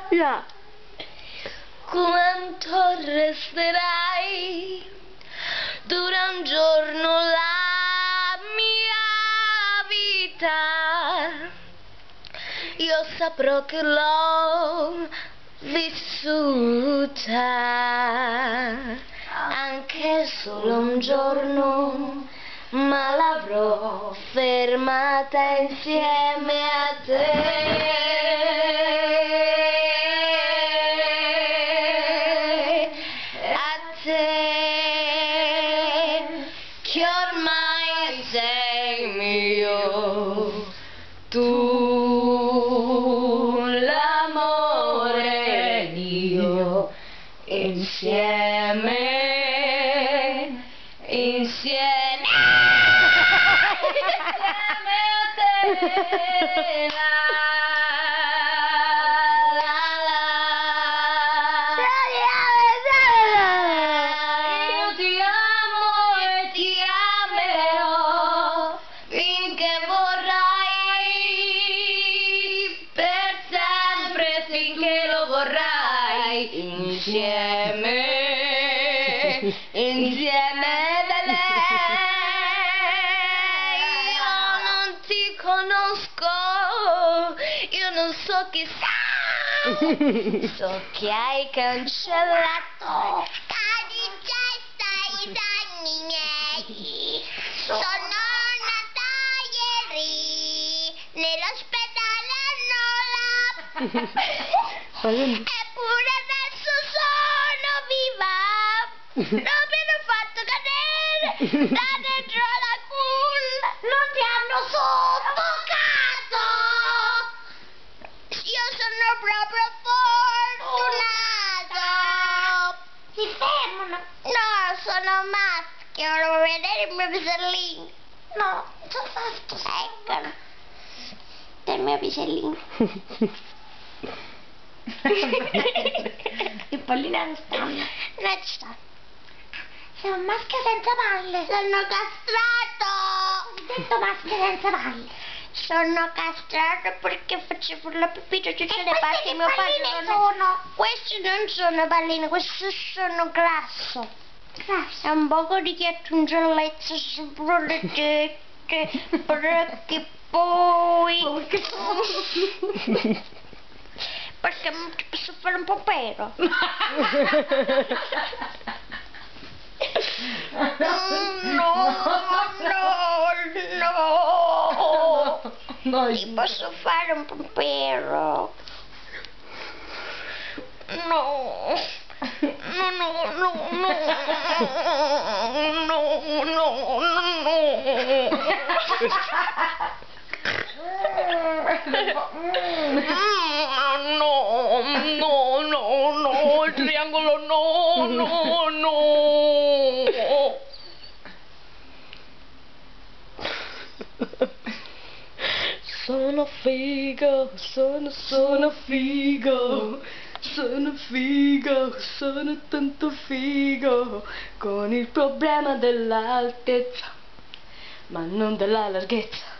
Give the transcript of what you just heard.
Yeah. Quanto resterai? Dura un giorno la mia vita. Io saprò che l'ho vissuta. Anche solo un giorno, ma l'avrò fermata insieme a te. Che ormai sei mio, tu l'amore mio, insieme a te. Insieme da lei. Io non ti conosco, io non so chi sei. So che hai cancellato Cadi gesta i danni miei. Sono nata ieri nell'ospedale a Nola. Eppure adesso sono viva. Non mi hanno fatto cadere da dentro la culla. Non ti hanno soffocato. Io sono proprio fortunato. Si fermano. No, sono maschio. Volevo vedere il mio pisellino. No, sono fatto. Eccolo. Del mio pisellino. Le palline non stanno. Non ci sta. Sei un maschio senza palle. Sono castrato. Ho detto maschio senza palle. Sono castrato perché facevo la pipì tutte le parti. Mio padre sono. Questi non sono palline, questi sono grasso. È un poco di ghiacciungellezza sopra le tette. Perché poi. Perché ti posso fare un po' pero. No, ti posso fare un pero. No. No, il triangolo no. Sono figo, sono figo, sono tanto figo, con il problema dell'altezza, ma non della larghezza.